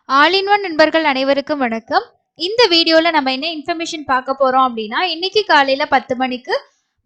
All in one நண்பர்கள் அனைவருக்கும் வணக்கம். இந்த வீடியோல நம்ம என்ன இன்ஃபர்மேஷன் பார்க்க போறோம் அப்படின்னா, இன்னைக்கு காலையில 10 மணிக்கு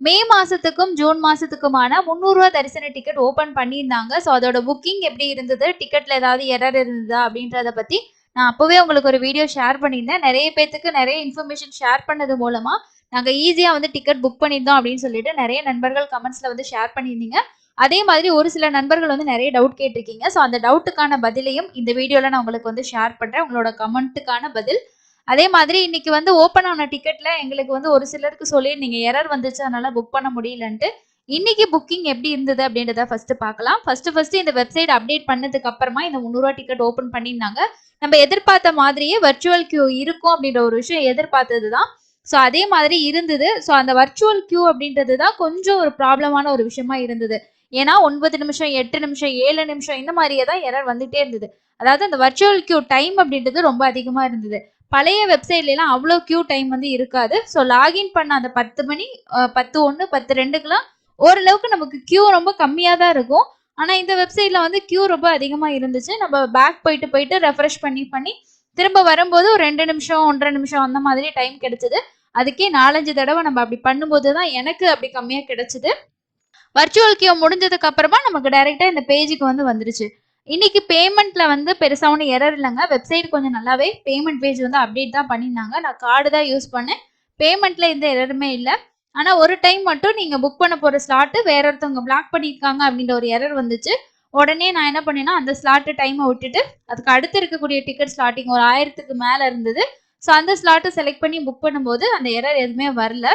மே மாசத்துக்கும் ஜூன் மாசத்துக்குமான ரூ. 300 தரிசன டிக்கெட் ஓபன் பண்ணியிருந்தாங்க. ஸோ அதோட புக்கிங் எப்படி இருந்தது, டிக்கெட்ல ஏதாவது எரர் இருந்ததா அப்படின்றத பத்தி நான் அப்பவே உங்களுக்கு ஒரு வீடியோ ஷேர் பண்ணியிருந்தேன். நிறைய பேத்துக்கு நிறைய இன்ஃபர்மேஷன் ஷேர் பண்ணது மூலமா நாங்க ஈஸியா வந்து டிக்கெட் புக் பண்ணியிருந்தோம் அப்படின்னு சொல்லிட்டு நிறைய நண்பர்கள் கமெண்ட்ஸ்ல வந்து ஷேர் பண்ணியிருந்தீங்க. அதே மாதிரி ஒரு சில நண்பர்கள் வந்து நிறைய டவுட் கேட்டிருக்கீங்க. ஸோ அந்த டவுட்டுக்கான பதிலையும் இந்த வீடியோல நான் உங்களுக்கு வந்து ஷேர் பண்றேன். உங்களோட கமெண்ட்டுக்கான பதில். அதே மாதிரி இன்னைக்கு வந்து ஓப்பன் ஆன டிக்கெட்ல எங்களுக்கு வந்து ஒரு சிலருக்கு சொல்லியிருந்தீங்க எரர் வந்துச்சு அதனால புக் பண்ண முடியலன்ட்டு. இன்னைக்கு புக்கிங் எப்படி இருந்தது அப்படின்றத ஃபர்ஸ்ட் பார்க்கலாம். ஃபர்ஸ்ட் இந்த வெப்சைட் அப்டேட் பண்ணதுக்கு அப்புறமா இந்த ரூ. 300 டிக்கெட் ஓப்பன் பண்ணியிருந்தாங்க. நம்ம எதிர்பார்த்த மாதிரியே வர்ச்சுவல் கியூ இருக்கும் அப்படின்ற ஒரு விஷயம் எதிர்பார்த்தது தான். ஸோ அதே மாதிரி இருந்தது. ஸோ அந்த வர்ச்சுவல் கியூ அப்படின்றது தான் கொஞ்சம் ஒரு ப்ராப்ளமான ஒரு விஷயமா இருந்தது. ஏன்னா 9 நிமிஷம், 8 நிமிஷம், 7 நிமிஷம் இந்த மாதிரியே தான் எரர் வந்துட்டே இருந்தது. அதாவது அந்த வர்ச்சுவல் கியூ டைம் அப்படின்றது ரொம்ப அதிகமா இருந்தது. பழைய வெப்சைட்லாம் அவ்வளோ கியூ டைம் வந்து இருக்காது. ஸோ லாகின் பண்ண அந்த 10 மணி 10:01, 10:02க்குலாம் ஓரளவுக்கு நமக்கு கியூ ரொம்ப கம்மியா தான் இருக்கும். ஆனா இந்த வெப்சைட்ல வந்து கியூ ரொம்ப அதிகமா இருந்துச்சு. நம்ம பேக் போயிட்டு போயிட்டு ரெஃப்ரெஷ் பண்ணி திரும்ப வரும்போது ஒரு 2 நிமிஷம், 1 1/2 நிமிஷம் அந்த மாதிரி டைம் கிடைச்சது. அதுக்கே 4, 5 தடவை நம்ம அப்படி பண்ணும்போது தான் எனக்கு அப்படி கம்மியா கிடைச்சது. வர்ச்சுவல் கியூ முடிஞ்சதுக்கு அப்புறமா நமக்கு டைரக்டா இந்த பேஜுக்கு வந்து வந்துருச்சு. இன்னைக்கு பேமெண்ட்ல வந்து பெருசா ஒன்றும் எரர் இல்லைங்க. வெப்சைட் கொஞ்சம் நல்லாவே பேமெண்ட் பேஜ் வந்து அப்டேட் தான் பண்ணியிருந்தாங்க. நான் கார்டு தான் யூஸ் பண்ணேன். பேமெண்ட்ல எந்த எரருமே இல்லை. ஆனா ஒரு டைம் மட்டும் நீங்க புக் பண்ண போற ஸ்லாட் வேற ஒருத்தவங்க பிளாக் பண்ணியிருக்காங்க அப்படின்ற ஒரு எரர் வந்துச்சு. உடனே நான் என்ன பண்ணேன்னா அந்த ஸ்லாட் டைமை விட்டுட்டு அதுக்கு அடுத்து இருக்கக்கூடிய டிக்கெட் ஸ்லாட்டிங் ஒரு 1000க்கு மேல இருந்தது. ஸோ அந்த ஸ்லாட்டை செலக்ட் பண்ணி புக் பண்ணும்போது அந்த எரர் எதுவுமே வரல.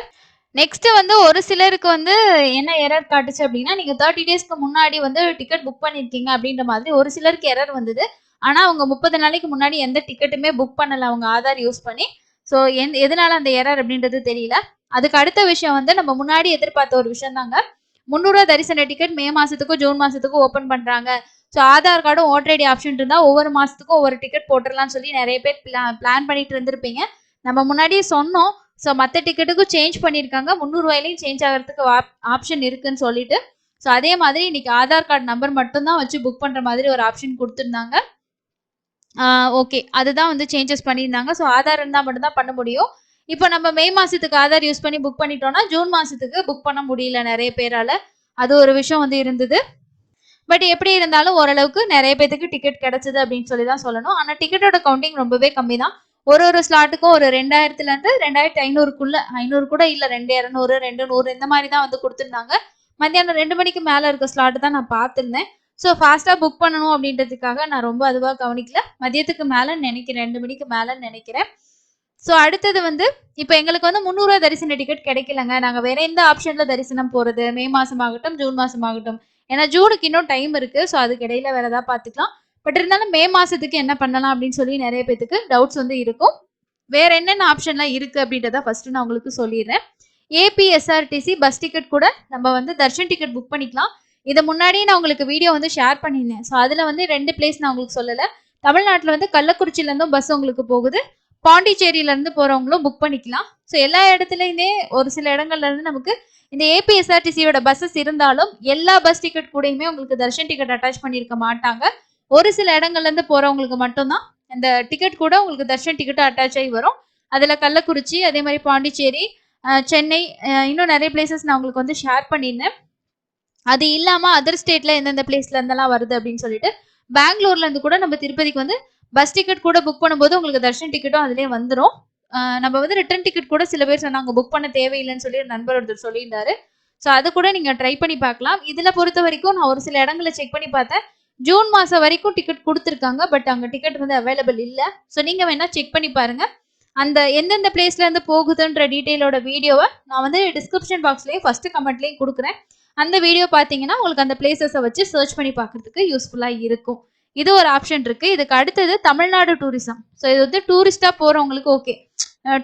நெக்ஸ்ட் வந்து ஒரு சிலருக்கு வந்து என்ன எரர் காட்டுச்சு அப்படின்னா, நீங்க 30 டேஸ்க்கு முன்னாடி வந்து டிக்கெட் புக் பண்ணியிருக்கீங்க அப்படின்ற மாதிரி ஒரு சிலருக்கு எரர் வந்தது. ஆனா அவங்க 30 நாளைக்கு முன்னாடி எந்த டிக்கெட்டுமே புக் பண்ணல அவங்க ஆதார் யூஸ் பண்ணி. ஸோ எதனால அந்த எரர் அப்படின்றது தெரியல. அதுக்கு அடுத்த விஷயம் வந்து நம்ம முன்னாடி எதிர்பார்த்த ஒரு விஷயம் தாங்க. ரூ. 300 தரிசன டிக்கெட் மே மாசத்துக்கும், ஜூன் மாசத்துக்கும் ஓப்பன் பண்றாங்க. ஸோ ஆதார் கார்டும் ஓட்டர் ஐடி ஆப்ஷன் இருந்தா ஒவ்வொரு மாசத்துக்கும் ஒவ்வொரு டிக்கெட் போட்டுறலாம்னு சொல்லி நிறைய பேர் பிளான் பண்ணிட்டு இருந்திருப்பீங்க. நம்ம முன்னாடியே சொன்னோம். ஸோ மற்ற டிக்கெட்டுக்கும் சேஞ்ச் பண்ணியிருக்காங்க. ரூ. 300 சேஞ்ச் ஆகிறதுக்கு ஆப்ஷன் இருக்குன்னு சொல்லிட்டு. ஸோ அதே மாதிரி இன்னைக்கு ஆதார் கார்டு நம்பர் மட்டும் தான் வச்சு புக் பண்ற மாதிரி ஒரு ஆப்ஷன் கொடுத்துருந்தாங்க. ஓகே. அதுதான் வந்து சேஞ்சஸ் பண்ணியிருந்தாங்க. ஸோ ஆதார் இருந்தா மட்டும் தான் பண்ண முடியும். இப்போ நம்ம மே மாசத்துக்கு ஆதார் யூஸ் பண்ணி புக் பண்ணிட்டோம்னா, ஜூன் மாசத்துக்கு புக் பண்ண முடியல நிறைய பேரால. அது ஒரு விஷயம் வந்து இருந்தது. பட் எப்படி இருந்தாலும் ஓரளவுக்கு நிறைய பேத்துக்கு டிக்கெட் கிடைச்சது அப்படின்னு சொல்லி தான் சொல்லணும். ஆனா டிக்கெட்டோட கவுண்டிங் ரொம்பவே கம்மி தான். ஒரு ஸ்லாட்டுக்கும் ஒரு 2000ல இருந்து 2500க்குள்ள 500 கூட இல்ல 2200, 2100 இந்த மாதிரி தான் வந்து கொடுத்துருந்தாங்க. மத்தியானம் 2 மணிக்கு மேல இருக்க ஸ்லாட் தான் நான் பார்த்திருந்தேன். ஸோ ஃபாஸ்டா புக் பண்ணணும் அப்படின்றதுக்காக நான் ரொம்ப அதுவா கவனிக்கல. மதியத்துக்கு மேலன்னு நினைக்கிறேன். 2 மணிக்கு மேலன்னு நினைக்கிறேன். ஸோ அடுத்தது வந்து இப்ப எங்களுக்கு வந்து ரூ. 300 தரிசன டிக்கெட் கிடைக்கலங்க. நாங்க வேற எந்த ஆப்ஷன்ல தரிசனம் போறது? மே மாசம் ஆகட்டும், ஜூன் மாசம் ஆகட்டும். ஏன்னா ஜூனுக்கு இன்னும் டைம் இருக்கு. ஸோ அதுக்கு இடையில வேற ஏதாவது பார்த்துக்கலாம். பட் இருந்தாலும் மே மாசத்துக்கு என்ன பண்ணலாம் அப்படின்னு சொல்லி நிறைய பேத்துக்கு டவுட்ஸ் வந்து இருக்கும். வேற என்னென்ன ஆப்ஷன்லாம் இருக்கு அப்படின்றத ஃபர்ஸ்ட் நான் உங்களுக்கு சொல்லிடுறேன். ஏபிஎஸ்ஆர்டிசி பஸ் டிக்கெட் கூட நம்ம வந்து தர்ஷன் டிக்கெட் புக் பண்ணிக்கலாம். இதை முன்னாடியே நான் உங்களுக்கு வீடியோ வந்து ஷேர் பண்ணியிருந்தேன். ஸோ அதுல வந்து 2 பிளேஸ் நான் உங்களுக்கு சொல்லலை. தமிழ்நாட்டில் வந்து கள்ளக்குறிச்சியில இருந்தும் பஸ் உங்களுக்கு போகுது. பாண்டிச்சேரியில இருந்து போறவங்களும் புக் பண்ணிக்கலாம். ஸோ எல்லா இடத்துலயுமே ஒரு சில இடங்கள்ல இருந்து நமக்கு இந்த ஏபிஎஸ்ஆர்டிசியோட பஸ்ஸஸ் இருந்தாலும் எல்லா பஸ் டிக்கெட் கூடயுமே உங்களுக்கு தர்ஷன் டிக்கெட் அட்டாச் பண்ணியிருக்க மாட்டாங்க. ஒரு சில இடங்கள்ல இருந்து போறவங்களுக்கு மட்டும்தான் அந்த டிக்கெட் கூட உங்களுக்கு தர்ஷன் டிக்கெட் அட்டாச் ஆகி வரும். அதுல கள்ளக்குறிச்சி, அதே மாதிரி பாண்டிச்சேரி, சென்னை, இன்னும் நிறைய பிளேசஸ் நான் உங்களுக்கு வந்து ஷேர் பண்ணியிருந்தேன். அது இல்லாம அதர் ஸ்டேட்ல எந்தெந்த பிளேஸ்ல இருந்தெல்லாம் வருது அப்படின்னு சொல்லிட்டு பெங்களூர்ல இருந்து கூட நம்ம திருப்பதிக்கு வந்து பஸ் டிக்கெட் கூட புக் பண்ணும்போது உங்களுக்கு தர்ஷன் டிக்கெட்டும் அதுலயே வந்துடும். நம்ம வந்து ரிட்டர்ன் டிக்கெட் கூட சில பேர் சொன்னாங்க புக் பண்ண தேவையில்லைன்னு சொல்லி நண்பர் ஒருத்தர் சொல்லியிருந்தாரு. ஸோ அது கூட நீங்க ட்ரை பண்ணி பார்க்கலாம். இதுல பொறுத்த வரைக்கும் நான் ஒரு சில இடங்களை செக் பண்ணி பார்த்தேன். ஜூன் மாசம் வரைக்கும் டிக்கெட் கொடுத்துருக்காங்க. பட் அங்க டிக்கெட் வந்து அவைலபிள் இல்ல. ஸோ நீங்க வேணா செக் பண்ணி பாருங்க. அந்த எந்தெந்த பிளேஸ்ல இருந்து போகுதுன்ற டீட்டெயிலோட வீடியோவை நான் வந்து டிஸ்கிரிப்ஷன் பாக்ஸ்லயும் ஃபர்ஸ்ட் கமெண்ட்லயும் கொடுக்குறேன். அந்த வீடியோ பார்த்தீங்கன்னா உங்களுக்கு அந்த பிளேசஸை வச்சு சர்ச் பண்ணி பார்க்கறதுக்கு யூஸ்ஃபுல்லா இருக்கும். இது ஒரு ஆப்ஷன் இருக்கு. இதுக்கு அடுத்தது தமிழ்நாடு டூரிசம். ஸோ இது வந்து டூரிஸ்டா போறவங்களுக்கு ஓகே.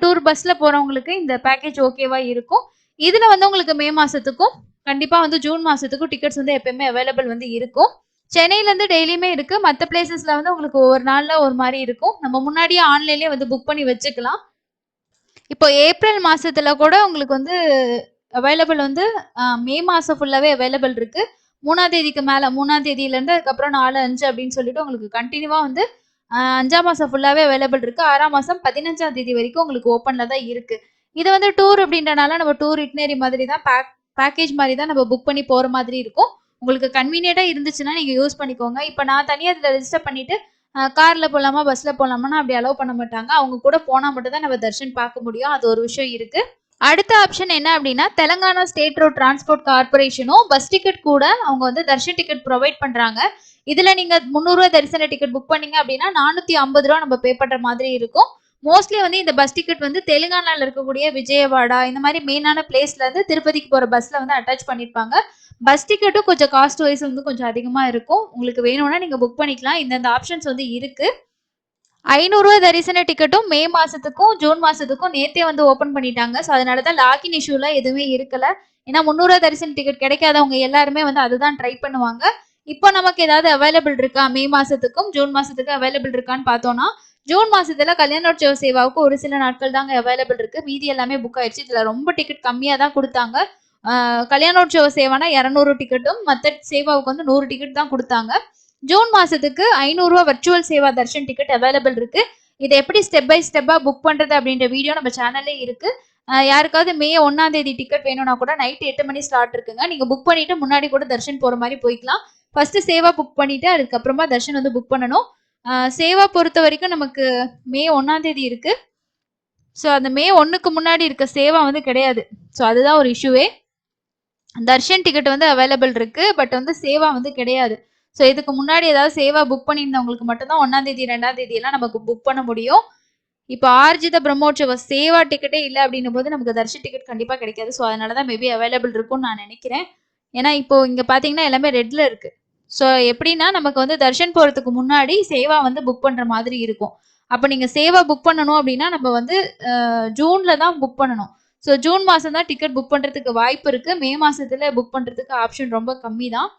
டூர் பஸ்ல போறவங்களுக்கு இந்த பேக்கேஜ் ஓகேவா இருக்கும். இதுல வந்து உங்களுக்கு மே மாசத்துக்கும் கண்டிப்பா வந்து ஜூன் மாசத்துக்கும் டிக்கெட்ஸ் வந்து எப்பயுமே அவைலபிள் வந்து இருக்கும். சென்னையில இருந்து டெய்லியுமே இருக்கு. மற்ற பிளேசஸ்ல வந்து உங்களுக்கு ஒவ்வொரு நாள்ல ஒரு மாதிரி இருக்கும். நம்ம முன்னாடியே ஆன்லைன்லயே வந்து புக் பண்ணி வச்சுக்கலாம். இப்போ ஏப்ரல் மாசத்துல கூட உங்களுக்கு வந்து அவைலபிள் வந்து மே மாசம் ஃபுல்லாவே அவைலபிள் இருக்கு. 3ஆம் தேதிக்கு மேல 3ஆம் தேதியில இருந்து அதுக்கப்புறம் 4, 5 அப்படின்னு சொல்லிட்டு உங்களுக்கு கண்டினியூவா வந்து 5ஆம் மாசம் ஃபுல்லாவே அவைலபிள் இருக்கு. 6ஆம் மாசம் 15ஆம் தேதி வரைக்கும் உங்களுக்கு ஓப்பன்ல தான் இருக்கு. இது வந்து டூர் அப்படின்றனால நம்ம டூர் இட்டினரி மாதிரி தான் பேக்கேஜ் மாரி தான் நம்ம புக் பண்ணி போற மாதிரி இருக்கும். உங்களுக்கு கன்வீனியன்ட்டா இருந்துச்சுன்னா நீங்க யூஸ் பண்ணிக்கோங்க. இப்ப நான் தனியா இதுல ரெஜிஸ்டர் பண்ணிட்டு கார்ல போலாமா, பஸ்ல போலாமான்னா அப்படி அலோவ் பண்ண மாட்டாங்க. அவங்க கூட போனா மட்டும் தான் நம்ம தர்ஷன் பார்க்க முடியும். அது ஒரு விஷயம் இருக்கு. அடுத்த ஆப்ஷன் என்ன அப்படின்னா, தெலங்கானா ஸ்டேட் ரோட் டிரான்ஸ்போர்ட் கார்ப்பரேஷனும் பஸ் டிக்கெட் கூட அவங்க வந்து தர்ஷன் டிக்கெட் ப்ரொவைட் பண்றாங்க. இதுல நீங்க ரூ. 300 தரிசன டிக்கெட் புக் பண்ணீங்க அப்படின்னா, ரூ. 450 நம்ம பே பண்ற மாதிரி இருக்கும். மோஸ்ட்லி வந்து இந்த பஸ் டிக்கெட் வந்து தெலுங்கானால இருக்கக்கூடிய விஜயவாடா இந்த மாதிரி மெயினான பிளேஸ்ல இருந்து திருப்பதிக்கு போற பஸ்ல வந்து அட்டாச் பண்ணிருப்பாங்க. பஸ் டிக்கெட்டும் கொஞ்சம் காஸ்ட் வைஸ் வந்து கொஞ்சம் அதிகமா இருக்கும். உங்களுக்கு வேணும்னா நீங்க புக் பண்ணிக்கலாம். இந்தந்த ஆப்ஷன்ஸ் வந்து இருக்கு. ரூ. 500 தரிசன டிக்கெட்டும் மே மாசத்துக்கும், ஜூன் மாசத்துக்கும் நேத்தே வந்து ஓப்பன் பண்ணிட்டாங்க. ஸோ அதனால தான் லாகின் இஷ்யூலாம் எதுவுமே இருக்கல. ஏன்னா ரூ. 300 தரிசன டிக்கெட் கிடைக்காதவங்க எல்லாருமே வந்து அதுதான் ட்ரை பண்ணுவாங்க. இப்போ நமக்கு ஏதாவது அவைலபிள் இருக்கா? மே மாசத்துக்கும், ஜூன் மாசத்துக்கும் அவைலபிள் இருக்கான்னு பார்த்தோம்னா, ஜூன் மாசத்துல கல்யாணோற்சவ சேவாவுக்கு ஒரு சில நாட்கள் தாங்க அவைலபிள் இருக்கு. மீதி எல்லாமே புக் ஆயிடுச்சு. இதுல ரொம்ப டிக்கெட் கம்மியா தான் குடுத்தாங்க. கல்யாணோற்சவ சேவானா 200 டிக்கெட்டும், மத்த சேவாவுக்கு வந்து 100 டிக்கெட் தான் குடுத்தாங்க. ஜூன் மாசத்துக்கு ரூ. 500 virtual Seva Darshan ticket available இருக்கு. இதை எப்படி ஸ்டெப் பை ஸ்டெப்பா புக் பண்றது அப்படின்ற வீடியோ நம்ம சேனல்லே இருக்கு. யாருக்காவது மே 1ஆம் தேதி டிக்கெட் வேணும்னா கூட நைட் 8 மணி ஸ்லாட் இருக்குங்க. நீங்க புக் பண்ணிட்டு முன்னாடி கூட தர்ஷன் போற மாதிரி போய்க்கலாம். ஃபர்ஸ்ட் சேவா புக் பண்ணிட்டு அதுக்கப்புறமா தர்ஷன் வந்து புக் பண்ணணும். சேவா பொறுத்த வரைக்கும் நமக்கு மே 1ஆம் தேதி இருக்கு. ஸோ அந்த மே 1க்கு முன்னாடி இருக்க சேவா வந்து கிடையாது. ஸோ அதுதான் ஒரு இஷ்யூவே. தர்ஷன் டிக்கெட் வந்து அவைலபிள் இருக்கு. பட் வந்து சேவா வந்து கிடையாது. ஸோ இதுக்கு முன்னாடி ஏதாவது சேவா புக் பண்ணியிருந்தவங்களுக்கு மட்டும் தான் 1ஆம் தேதி, 2ஆம் தேதி எல்லாம் நமக்கு புக் பண்ண முடியும். இப்போ ஆர்ஜித பிரம்மோற்சவ சேவா டிக்கெட்டே இல்ல அப்படின்னும் போது நமக்கு தர்ஷன் டிக்கெட் கண்டிப்பா கிடைக்காது. ஸோ அதனால தான் மேபி அவைலபிள் இருக்கும்னு நான் நினைக்கிறேன். ஏன்னா இப்போ இங்க பாத்தீங்கன்னா எல்லாமே ரெட்ல இருக்கு. ஸோ எப்படின்னா நமக்கு வந்து தர்ஷன் போறதுக்கு முன்னாடி சேவா வந்து புக் பண்ற மாதிரி இருக்கும். அப்ப நீங்க சேவா புக் பண்ணணும் அப்படின்னா நம்ம வந்து ஜூன்ல தான் புக் பண்ணணும். ஸோ ஜூன் மாசம் தான் டிக்கெட் புக் பண்றதுக்கு வாய்ப்பு இருக்கு. மே மாசத்துல புக் பண்றதுக்கு ஆப்ஷன் ரொம்ப கம்மி தான்.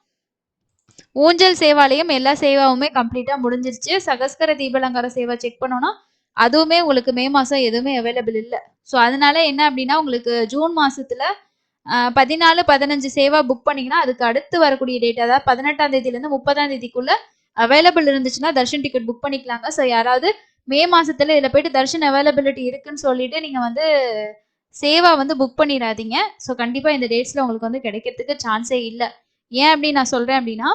ஊஞ்சல் சேவாலயம் எல்லா சேவாவுமே கம்ப்ளீட்டா முடிஞ்சிருச்சு. சகஸ்கர தீபலங்கார சேவா செக் பண்ணோம்னா, அதுவுமே உங்களுக்கு மே மாசம் எதுவுமே அவைலபிள் இல்ல. ஸோ அதனால என்ன அப்படின்னா உங்களுக்கு ஜூன் மாசத்துல 14, 15 சேவா புக் பண்ணீங்கன்னா, அதுக்கு அடுத்து வரக்கூடிய டேட் அதாவது 18ஆம் தேதியிலேருந்து 30ஆம் தேதிக்குள்ள அவைலபிள் இருந்துச்சுன்னா தர்ஷன் டிக்கெட் புக் பண்ணிக்கலாங்க. ஸோ யாராவது மே மாசத்துல இதுல போயிட்டு தர்ஷன் அவைலபிலிட்டி இருக்குன்னு சொல்லிட்டு நீங்க வந்து சேவா வந்து புக் பண்ணிடாதீங்க. ஸோ கண்டிப்பா இந்த டேட்ஸ்ல உங்களுக்கு வந்து கிடைக்கிறதுக்கு சான்ஸே இல்ல. ஏன் அப்படி நான் சொல்றேன் அப்படின்னா,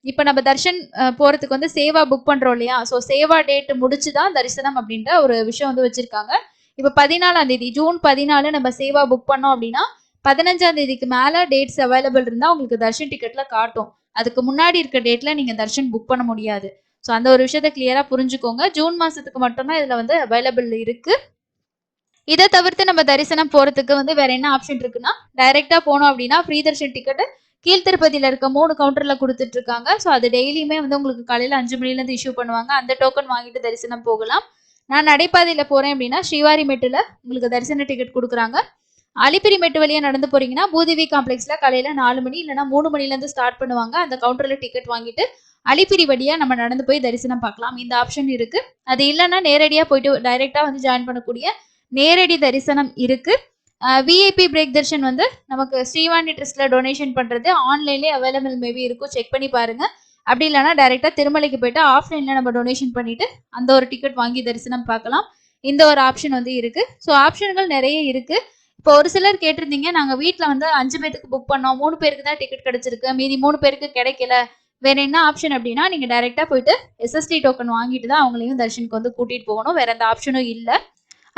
இப்ப நம்ம தர்ஷன் போறதுக்கு வந்து சேவா புக் பண்றோம் இல்லையா? ஸோ சேவா டேட் முடிச்சு தான் தரிசனம் அப்படின்ற ஒரு விஷயம் வந்து வச்சிருக்காங்க. இப்ப 14ஆம் தேதி ஜூன் 14 நம்ம சேவா புக் பண்ணோம் அப்படின்னா, 15ஆம் தேதிக்கு மேல டேட்ஸ் அவைலபிள் இருந்தா உங்களுக்கு தர்ஷன் டிக்கெட்ல காட்டும். அதுக்கு முன்னாடி இருக்க டேட்ல நீங்க தர்ஷன் புக் பண்ண முடியாது. ஸோ அந்த ஒரு விஷயத்த கிளியரா புரிஞ்சுக்கோங்க. ஜூன் மாசத்துக்கு மட்டும் தான் இதுல வந்து அவைலபிள் இருக்கு. இதை தவிர்த்து நம்ம தரிசனம் போறதுக்கு வந்து வேற என்ன ஆப்ஷன் இருக்குன்னா, டைரக்டா போனோம் அப்படின்னா ஃப்ரீ தர்ஷன் டிக்கெட் கீழ்த்திருப்பதியில இருக்க 3 கவுண்டர்ல கொடுத்துட்டு இருக்காங்க. ஸோ அது டெய்லியுமே வந்து உங்களுக்கு காலையில 5 மணில இருந்து இஷ்யூ பண்ணுவாங்க. அந்த டோக்கன் வாங்கிட்டு தரிசனம் போகலாம். நான் நடைபாதையில போறேன் அப்படின்னா ஸ்ரீவாரிமெட்டுல உங்களுக்கு தரிசன டிக்கெட் கொடுக்குறாங்க. அலிப்பிரி மெட்டு வழியா நடந்து போறீங்கன்னா பூதேவி காம்ப்ளெக்ஸ்ல காலையில 4 மணி இல்லைன்னா 3 மணில இருந்து ஸ்டார்ட் பண்ணுவாங்க. அந்த கவுண்டர்ல டிக்கெட் வாங்கிட்டு அலிப்பிரி வழியா நம்ம நடந்து போய் தரிசனம் பார்க்கலாம். இந்த ஆப்ஷன் இருக்கு. அது இல்லைன்னா நேரடியா போயிட்டு டைரக்டா வந்து ஜாயின் பண்ணக்கூடிய நேரடி தரிசனம் இருக்கு. விஐபி பிரேக் தர்ஷன் வந்து நமக்கு ஸ்ரீவாணி ட்ரஸ்ட்ல டொனேஷன் பண்றது ஆன்லைன்லேயே அவைலபிள் மேபி இருக்கும். செக் பண்ணி பாருங்க. அப்படி இல்லைன்னா டைரக்டா திருமலைக்கு போயிட்டு ஆஃப்லைன்ல நம்ம டொனேஷன் பண்ணிட்டு அந்த ஒரு டிக்கெட் வாங்கி தரிசனம் பார்க்கலாம். இந்த ஒரு ஆப்ஷன் வந்து இருக்கு. ஸோ ஆப்ஷன்கள் நிறைய இருக்கு. இப்போ ஒரு சிலர் கேட்டிருந்தீங்க, நாங்க வீட்டில் வந்து 5 பேருக்கு புக் பண்ணோம், 3 பேருக்கு தான் டிக்கெட் கிடைச்சிருக்கு, மீதி 3 பேருக்கு கிடைக்கல, வேற என்ன ஆப்ஷன் அப்படின்னா நீங்க டைரக்டா போயிட்டு எஸ்எஸ்டி டோக்கன் வாங்கிட்டு தான் அவங்களையும் தர்ஷனுக்கு வந்து கூட்டிட்டு போகணும். வேற எந்த ஆப்ஷனும் இல்லை.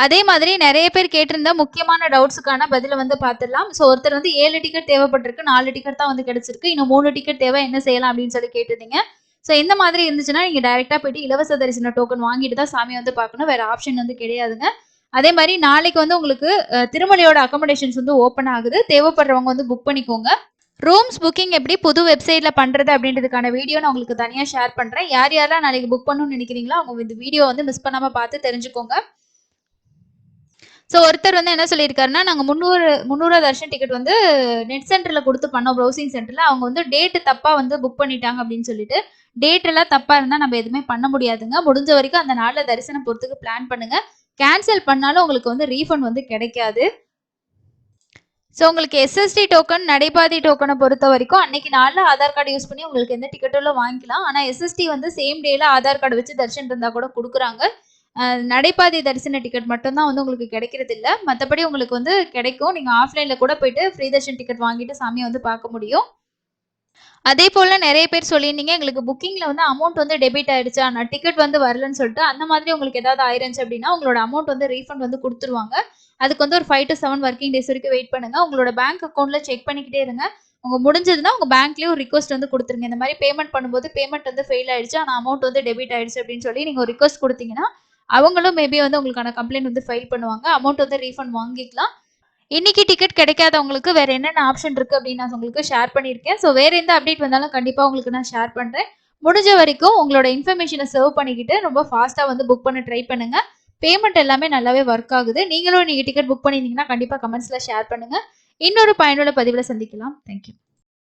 அதே மாதிரி நிறைய பேர் கேட்டிருந்த முக்கியமான டவுட்ஸுக்கான பதில வந்து பார்த்துடலாம். ஸோ ஒருத்தர் வந்து 7 டிக்கெட் தேவைப்பட்டிருக்கு, 4 டிக்கெட் தான் வந்து கிடைச்சிருக்கு, இன்னும் 3 டிக்கெட் தேவை, என்ன செய்யலாம் அப்படின்னு சொல்லி கேட்டிருந்தீங்க. ஸோ இந்த மாதிரி இருந்துச்சுன்னா நீங்க டைரக்டா போயிட்டு இலவச தரிசன டோக்கன் வாங்கிட்டு தான் சாமி வந்து பார்க்கணும். வேற ஆப்ஷன் வந்து கிடையாதுங்க. அதே மாதிரி நாளைக்கு வந்து உங்களுக்கு திருமலையோட அகாமடேஷன்ஸ் வந்து ஓப்பன் ஆகுது. தேவைப்படுறவங்க வந்து புக் பண்ணிக்கோங்க. ரூம்ஸ் புக்கிங் எப்படி புது வெப்சைட்ல பண்றது அப்படின்றதுக்கான வீடியோ நான் உங்களுக்கு தனியா ஷேர் பண்றேன். யார் யாரெல்லாம் நாளைக்கு புக் பண்ணணும்னு நினைக்கிறீங்களோ அவங்க இந்த வீடியோ வந்து மிஸ் பண்ணாம பார்த்து தெரிஞ்சுக்கோங்க. ஸோ ஒருத்தர் வந்து என்ன சொல்லியிருக்காருன்னா, நாங்க 300 தர்ஷன் டிக்கெட் வந்து நெட் சென்டர்ல கொடுத்து பண்ணோம், ப்ரௌசிங் சென்டர்ல. அவங்க வந்து டேட் தப்பா வந்து புக் பண்ணிட்டாங்க அப்படின்னு சொல்லிட்டு, டேட் எல்லாம் தப்பா இருந்தா நம்ம எதுவுமே பண்ண முடியாதுங்க. முடிஞ்ச வரைக்கும் அந்த நாள்ல தரிசனம் போறதுக்கு பிளான் பண்ணுங்க. கேன்சல் பண்ணாலும் உங்களுக்கு வந்து ரீஃபண்ட் வந்து கிடைக்காது. ஸோ உங்களுக்கு எஸ்எஸ்டி டோக்கன், நடைபாதை டோக்கனை பொறுத்த வரைக்கும் அன்னைக்கு நாளில் ஆதார் கார்டு யூஸ் பண்ணி உங்களுக்கு எந்த டிக்கெட்டும் வாங்கிக்கலாம். ஆனால் எஸ்எஸ்டி வந்து சேம் டேல ஆதார் கார்டு வச்சு தரிசனம் இருந்தால் கூட கொடுக்குறாங்க. நடைபாதை தரிசன டிக்கெட் மட்டும்தான் வந்து உங்களுக்கு கிடைக்கிறது இல்லை. மற்றபடி உங்களுக்கு வந்து கிடைக்கும். நீங்கள் ஆஃப்லைனில் கூட போயிட்டு ஃப்ரீ தர்ஷன் டிக்கெட் வாங்கிட்டு சாமியை வந்து பார்க்க முடியும். அதே போல நிறைய பேர் சொல்லியிருந்தீங்க, எங்களுக்கு புக்கிங்ல வந்து அமௌண்ட் வந்து டெபிட் ஆயிடுச்சா, நான் டிக்கெட் வந்து வரலன்னு சொல்லிட்டு. அந்த மாதிரி உங்களுக்கு ஏதாவது ஆயிருந்துச்சு அப்படின்னா உங்களோட அமௌண்ட் வந்து ரீஃபண்ட் வந்து கொடுத்துருவாங்க. அதுக்கு வந்து ஒரு 5 to 7 ஒர்க்கிங் டேஸ் வரைக்கும் வெயிட் பண்ணுங்க. உங்களோட பேங்க் அக்கௌண்ட்ல செக் பண்ணிக்கிட்டே இருங்க. உங்க முடிஞ்சதுன்னா உங்க பேங்க்லயே ஒரு ரிக்வெஸ்ட் வந்து கொடுத்துருங்க. இந்த மாதிரி பேமெண்ட் பண்ணும்போது பேமெண்ட் வந்து ஃபெயில் ஆயிடுச்சு, ஆனா அமௌண்ட் வந்து டெபிட் ஆயிடுச்சு அப்படின்னு சொல்லி நீங்க ஒரு ரிக்வெஸ்ட் கொடுத்தீங்கன்னா அவங்களும் மேபி வந்து உங்களுக்கான கம்ப்ளைண்ட் வந்து ஃபைல் பண்ணுவாங்க. அமௌண்ட் வந்து ரீஃபண்ட் வாங்கிக்கலாம். இன்னைக்கு டிக்கெட் கிடைக்காதவங்களுக்கு வேற என்னென்ன ஆப்ஷன் இருக்கு அப்படின்னு நான் உங்களுக்கு ஷேர் பண்ணியிருக்கேன். ஸோ வேற எந்த அப்டேட் வந்தாலும் கண்டிப்பா உங்களுக்கு நான் ஷேர் பண்றேன். முடிஞ்ச வரைக்கும் உங்களோட இன்ஃபர்மேஷனை சர்வ் பண்ணிக்கிட்டு ரொம்ப ஃபாஸ்டா வந்து புக் பண்ண ட்ரை பண்ணுங்க. பேமெண்ட் எல்லாமே நல்லாவே ஒர்க் ஆகுது. நீங்களும் நீங்க டிக்கெட் புக் பண்ணியிருந்தீங்கன்னா கண்டிப்பா கமெண்ட்ஸ்ல ஷேர் பண்ணுங்க. இன்னொரு பயனுள்ள பதிவுல சந்திக்கலாம். தேங்க்யூ.